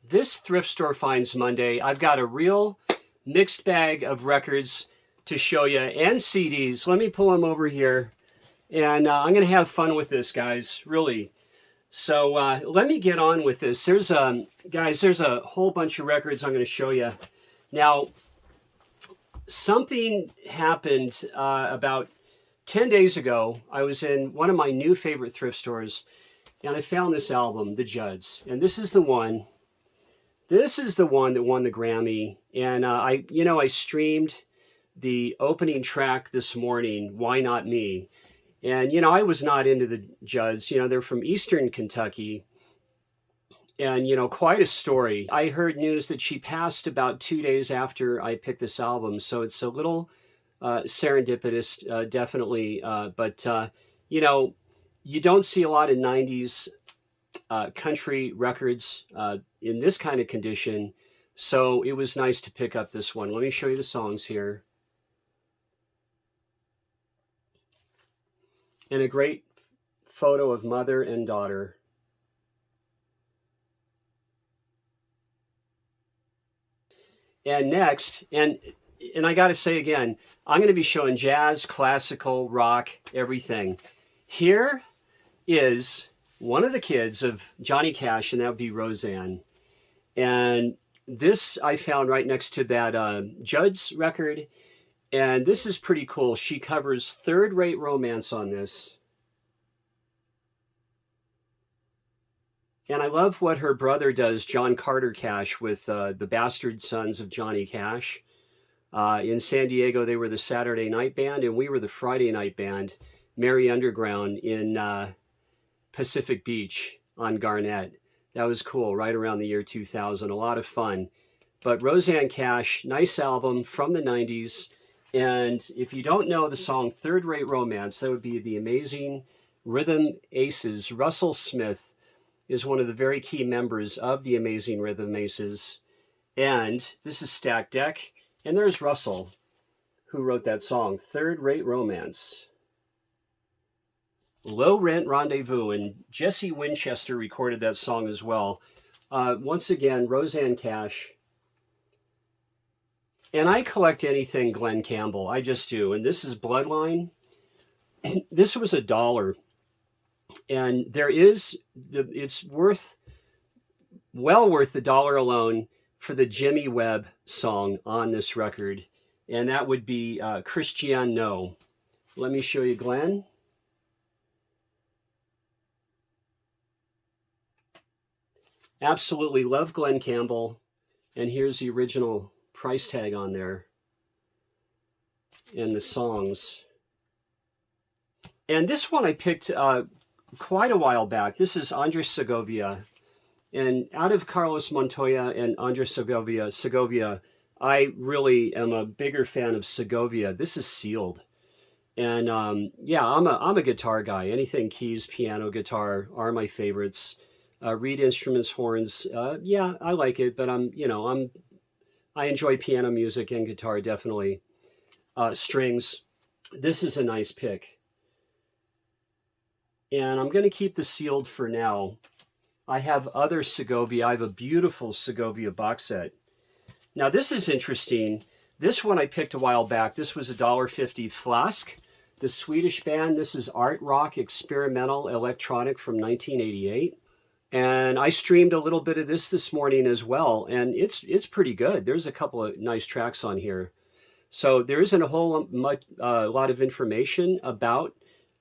This Thrift Store Finds Monday, I've got a real mixed bag of records to show you and CDs. Let me pull them over here, and I'm going to have fun with this, guys, really. So let me get on with this. Guys, there's a whole bunch of records I'm going to show you. Now, something happened about 10 days ago. I was in one of my new favorite thrift stores, and I found this album, The Judds, and this is the one. This is the one that won the Grammy, and I streamed the opening track this morning, Why Not Me? And, I was not into the Judds. They're from Eastern Kentucky, and, quite a story. I heard news that she passed about 2 days after I picked this album, so it's a little serendipitous, definitely. But you don't see a lot of 90s country records in this kind of condition, so it was nice to pick up this one. Let me show you the songs here. And a great photo of mother and daughter. And next, and I got to say again, I'm going to be showing jazz, classical, rock, everything. Here is one of the kids of Johnny Cash, and that would be Roseanne. And this I found right next to that Judds record. And this is pretty cool. She covers Third Rate Romance on this. And I love what her brother does, John Carter Cash, with the Bastard Sons of Johnny Cash. In San Diego, they were the Saturday night band, and we were the Friday night band, Merry Underground, in Pacific Beach on Garnett. That was cool, right around the year 2000. A lot of fun. But Roseanne Cash, nice album from the 90s. And if you don't know the song Third Rate Romance, that would be the Amazing Rhythm Aces. Russell Smith is one of the very key members of the Amazing Rhythm Aces. And this is Stack Deck. And there's Russell, who wrote that song, Third Rate Romance. Low Rent Rendezvous, and Jesse Winchester recorded that song as well. Once again, Roseanne Cash. And I collect anything Glenn Campbell. I just do. And this is Bloodline. This was $1. And it's well worth the dollar alone for the Jimmy Webb song on this record. And that would be Christian No. Let me show you Glenn. Absolutely love Glenn Campbell. And here's the original price tag on there. And the songs. And this one I picked quite a while back. This is Andres Segovia. And out of Carlos Montoya and Andres Segovia, I really am a bigger fan of Segovia. This is Sealed. And I'm a guitar guy. Anything keys, piano, guitar are my favorites. Reed instruments, horns, I like it, but I enjoy piano music and guitar, definitely. Strings. This is a nice pick. And I'm going to keep the Sealed for now. I have other Segovia. I have a beautiful Segovia box set. Now, this is interesting. This one I picked a while back. This was $1.50 Flask, the Swedish band. This is art rock, experimental, electronic from 1988. And I streamed a little bit of this morning as well, and it's pretty good. There's a couple of nice tracks on here. So there isn't a whole lot of information about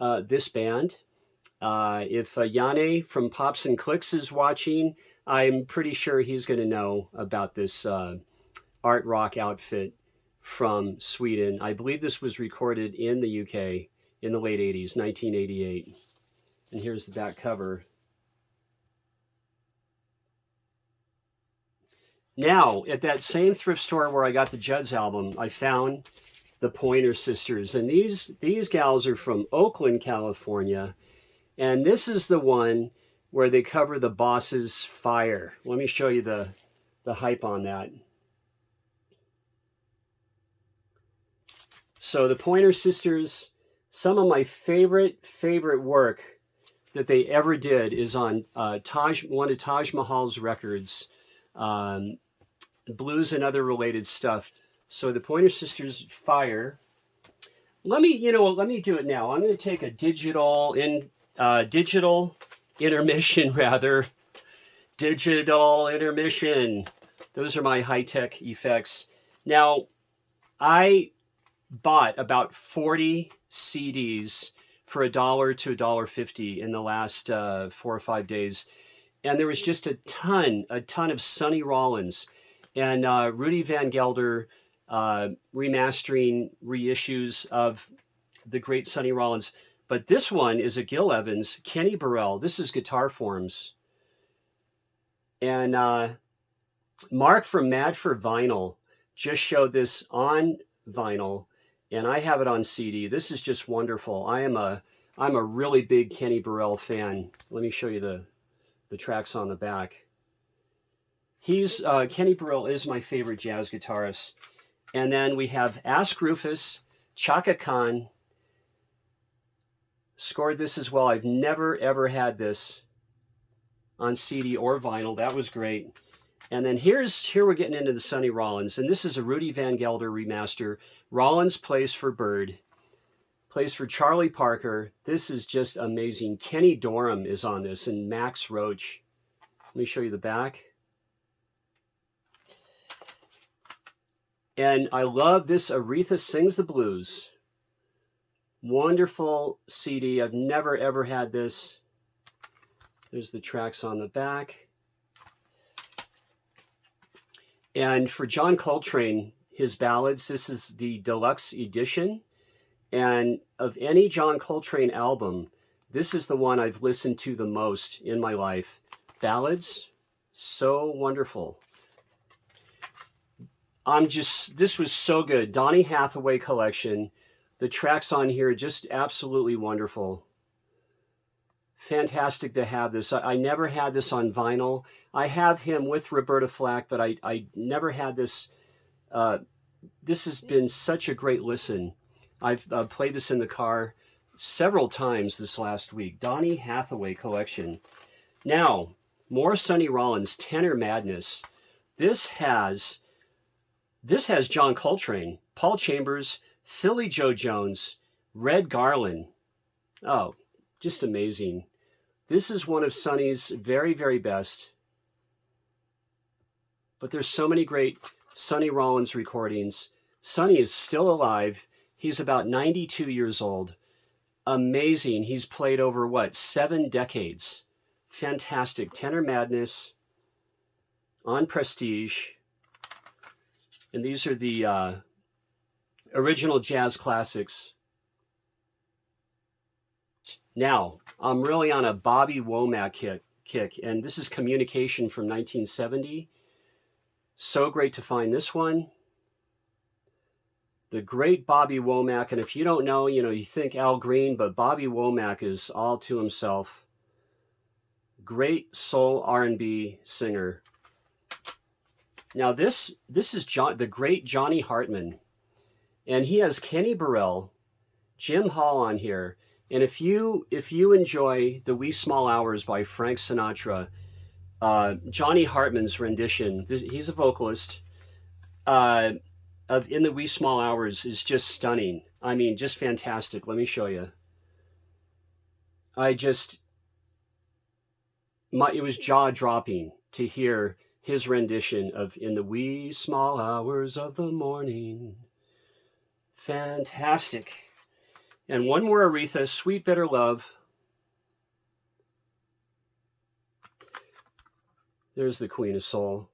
this band. If Yane from Pops and Clicks is watching, I'm pretty sure he's going to know about this art rock outfit from Sweden. I believe this was recorded in the UK in the late 80s, 1988. And here's the back cover. Now, at that same thrift store where I got the Judds album, I found the Pointer Sisters. And these gals are from Oakland, California. And this is the one where they cover the Boss's Fire. Let me show you the hype on that. So the Pointer Sisters, some of my favorite work that they ever did is on one of Taj Mahal's records. um, blues and other related stuff. So the Pointer Sisters Fire. Let me do it now. I'm going to take a digital intermission rather. Digital intermission. Those are my high-tech effects. Now, I bought about 40 CDs for $1 to $1.50 in the last 4 or 5 days. And there was just a ton of Sonny Rollins and Rudy Van Gelder remastering reissues of the great Sonny Rollins. But this one is a Gil Evans, Kenny Burrell. This is Guitar Forms. And Mark from Mad for Vinyl just showed this on vinyl, and I have it on CD. This is just wonderful. I'm a really big Kenny Burrell fan. Let me show you the tracks on the back. Kenny Burrell is my favorite jazz guitarist. And then we have Ask Rufus, Chaka Khan scored this as well. I've never ever had this on CD or vinyl. That was great. And then here we're getting into the Sonny Rollins, and this is a Rudy Van Gelder remaster. Rollins plays for Bird, plays for Charlie Parker. This is just amazing. Kenny Dorham is on this, and Max Roach. Let me show you the back. And I love this Aretha Sings the Blues. Wonderful CD. I've never ever had this. There's the tracks on the back. And for John Coltrane, his ballads, this is the deluxe edition. And of any John Coltrane album, this is the one I've listened to the most in my life. Ballads, so wonderful. This was so good. Donny Hathaway collection. The tracks on here, just absolutely wonderful. Fantastic to have this. I never had this on vinyl. I have him with Roberta Flack, but I never had this. This has been such a great listen. I've played this in the car several times this last week. Donny Hathaway collection. Now, more Sonny Rollins, Tenor Madness. This has John Coltrane, Paul Chambers, Philly Joe Jones, Red Garland. Oh, just amazing. This is one of Sonny's very, very best. But there's so many great Sonny Rollins recordings. Sonny is still alive. He's about 92 years old. Amazing. He's played over, 7 decades. Fantastic. Tenor Madness on Prestige. And these are the original jazz classics. Now, I'm really on a Bobby Womack kick, and this is Communication from 1970. So great to find this one. The great Bobby Womack, and if you don't know, you think Al Green, but Bobby Womack is all to himself. Great soul R&B singer. Now this is the great Johnny Hartman, and he has Kenny Burrell, Jim Hall on here. And if you enjoy The Wee Small Hours by Frank Sinatra, Johnny Hartman's rendition, he's a vocalist, of In the Wee Small Hours is just stunning. I mean, just fantastic. Let me show you. It was jaw-dropping to hear his rendition of In the Wee Small Hours of the Morning. Fantastic. And one more Aretha, Sweet Bitter Love. There's the Queen of Soul.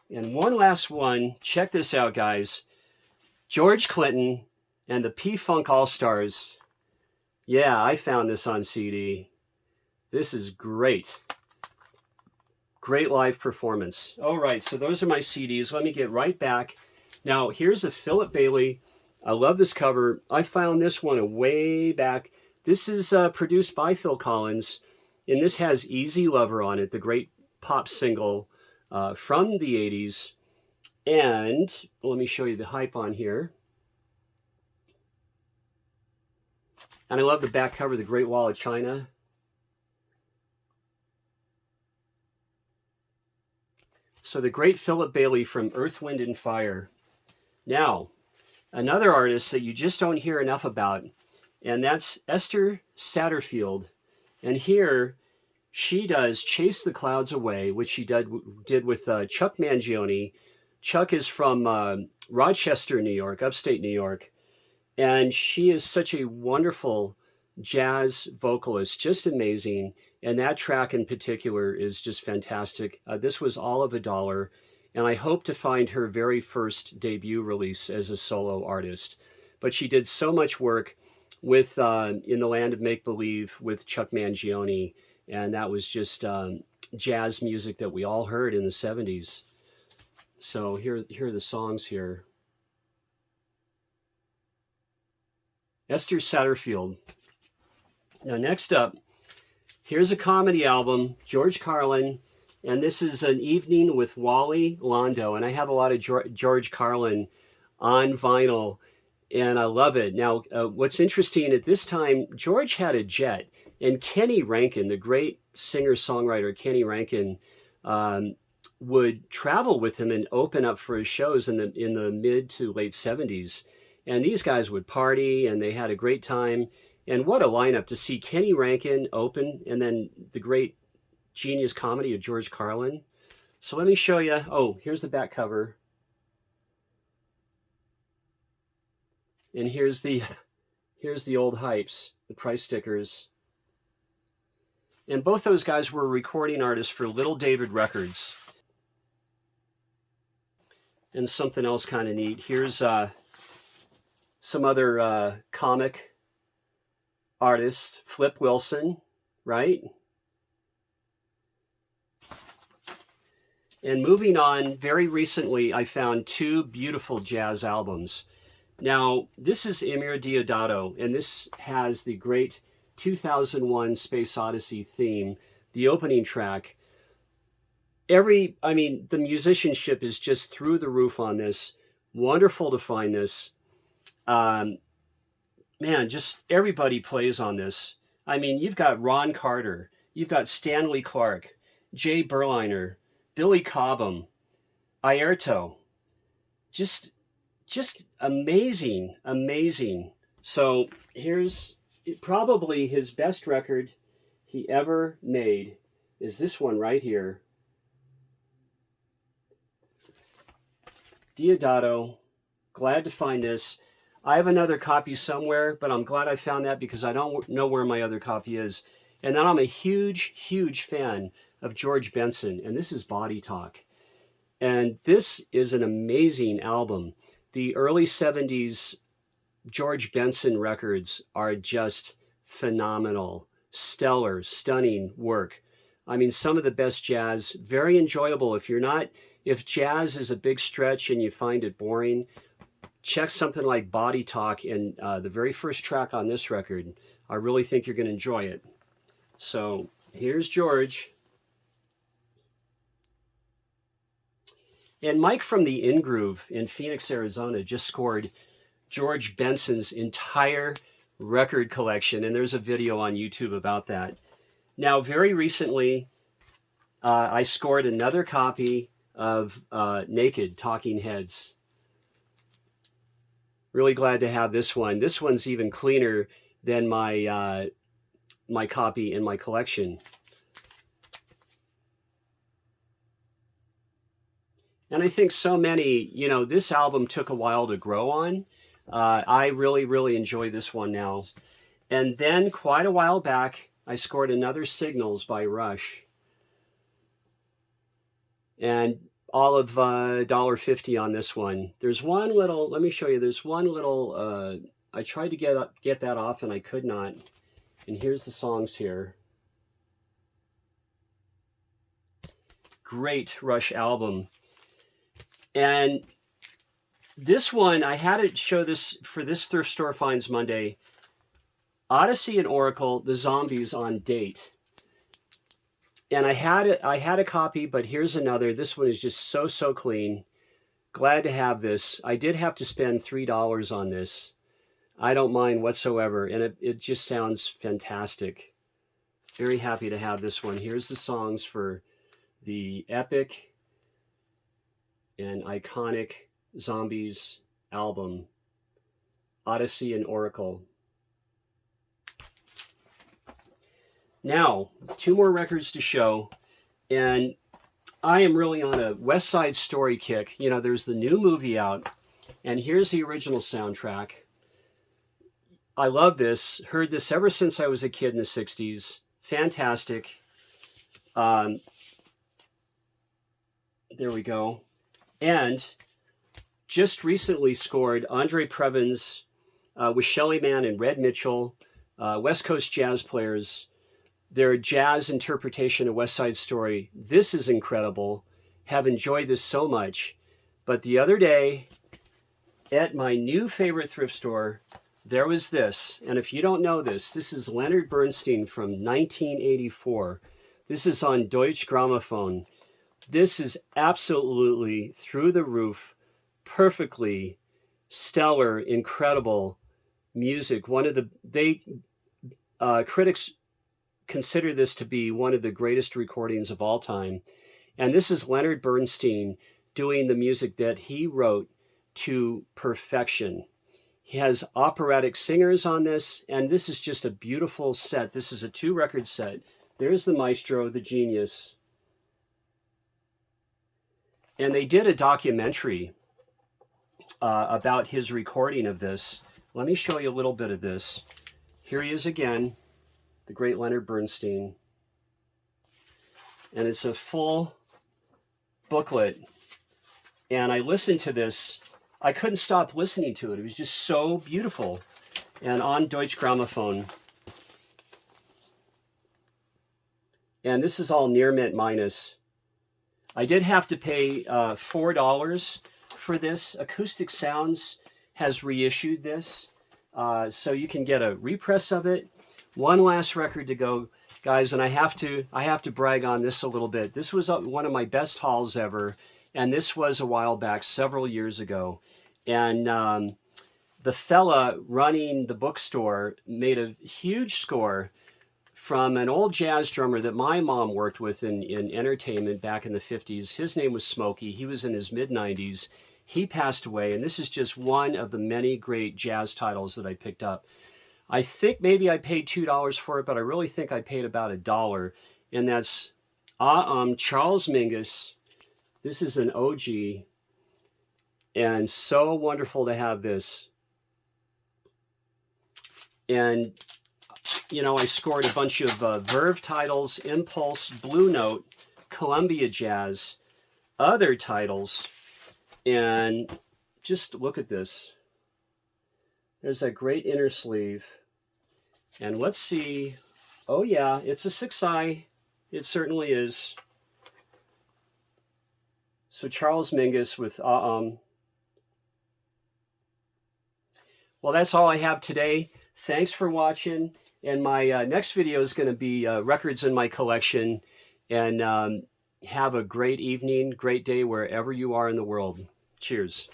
And one last one. Check this out, guys. George Clinton and the P-Funk All-Stars. Yeah, I found this on CD. This is great. Great live performance. All right, so those are my CDs. Let me get right back. Now, here's a Philip Bailey. I love this cover. I found this one way back. This is produced by Phil Collins, and this has Easy Lover on it, the great pop single from the 80s. And let me show you the hype on here. And I love the back cover, The Great Wall of China. So the great Philip Bailey from Earth, Wind, and Fire. Now, another artist that you just don't hear enough about, and that's Esther Satterfield. And here, she does Chase the Clouds Away, which she did with Chuck Mangione. Chuck is from Rochester, New York, upstate New York. And she is such a wonderful jazz vocalist, just amazing. And that track in particular is just fantastic. This was all of $1, and I hope to find her very first debut release as a solo artist. But she did so much work with In the Land of Make Believe with Chuck Mangione, and that was just jazz music that we all heard in the 70s. So here are the songs here. Esther Satterfield. Now next up, here's a comedy album, George Carlin, and this is An Evening with Wally Londo, and I have a lot of George Carlin on vinyl, and I love it. Now, what's interesting, at this time, George had a jet, and Kenny Rankin, the great singer-songwriter Kenny Rankin, would travel with him and open up for his shows in the mid to late 70s. And these guys would party, and they had a great time. And what a lineup to see Kenny Rankin open, and then the great genius comedy of George Carlin. So let me show you. Oh, here's the back cover. And here's the old hypes, the price stickers. And both those guys were recording artists for Little David Records. And something else kind of neat. Here's some other comic artists. Flip Wilson, right? And moving on, very recently I found two beautiful jazz albums. Now, this is Emir Deodato, and this has the great 2001 Space Odyssey theme, the opening track. The musicianship is just through the roof on this. Wonderful to find this. Man, just everybody plays on this. I mean, you've got Ron Carter, you've got Stanley Clarke, Jay Berliner, Billy Cobham, Airto. Just amazing, amazing. So here's probably his best record he ever made is this one right here. Deodato, glad to find this. I have another copy somewhere, but I'm glad I found that because I don't know where my other copy is. And then I'm a huge, huge fan of George Benson, and this is Body Talk. And this is an amazing album. The early 70s George Benson records are just phenomenal, stellar, stunning work. I mean, some of the best jazz, very enjoyable. If jazz is a big stretch and you find it boring, check something like Body Talk, and the very first track on this record. I really think you're going to enjoy it. So here's George. And Mike from the In Groove in Phoenix, Arizona just scored George Benson's entire record collection, and there's a video on YouTube about that. Now, very recently, I scored another copy of Naked Talking Heads. Really glad to have this one. This one's even cleaner than my my copy in my collection. And I think so many, this album took a while to grow on. I really, really enjoy this one now. And then quite a while back, I scored another Signals by Rush. And all of $1.50 on this one. There's one little, let me show you, there's one little, I tried to get that off and I could not. And here's the songs here. Great Rush album. And this one, I had to show this for this Thrift Store Finds Monday. Odyssey and Oracle, The Zombies on Date. And I had a copy, but here's another. This one is just so clean. Glad to have this. I did have to spend $3 on this. I don't mind whatsoever, and it just sounds fantastic. Very happy to have this one. Here's the songs for the epic an iconic Zombies album, Odyssey and Oracle. Now, 2 more records to show, and I am really on a West Side Story kick. You know, there's the new movie out, and here's the original soundtrack. I love this. Heard this ever since I was a kid in the 60s. Fantastic. There we go. And just recently scored Andre Previn's with Shelly Manne and Red Mitchell, West Coast jazz players. Their jazz interpretation of West Side Story. This is incredible. Have enjoyed this so much. But the other day, at my new favorite thrift store, there was this. And if you don't know this, this is Leonard Bernstein from 1984. This is on Deutsche Grammophon. This is absolutely through the roof, perfectly stellar, incredible music. One of the critics consider this to be one of the greatest recordings of all time. And this is Leonard Bernstein doing the music that he wrote to perfection. He has operatic singers on this, and this is just a beautiful set. This is a 2-record set. There's the maestro, the genius. And they did a documentary about his recording of this. Let me show you a little bit of this. Here he is again, the great Leonard Bernstein. And it's a full booklet. And I listened to this. I couldn't stop listening to it. It was just so beautiful. And on Deutsche Grammophon. And this is all near mint minus. I did have to pay $4 for this. Acoustic Sounds has reissued this. So you can get a repress of it. One last record to go, guys, and I have to brag on this a little bit. This was one of my best hauls ever, and this was a while back, several years ago. And the fella running the bookstore made a huge score from an old jazz drummer that my mom worked with in entertainment back in the 50s. His name was Smokey. He was in his mid-90s. He passed away, and this is just one of the many great jazz titles that I picked up. I think maybe I paid $2 for it, but I really think I paid about $1. And that's Charles Mingus. This is an OG. And so wonderful to have this. And, you know, I scored a bunch of Verve titles, Impulse, Blue Note, Columbia Jazz, other titles. And just look at this. There's that great inner sleeve. And let's see. Oh, yeah, it's a 6i. It certainly is. So Charles Mingus with Well, that's all I have today. Thanks for watching. And my next video is going to be records in my collection. And have a great evening, great day wherever you are in the world. Cheers.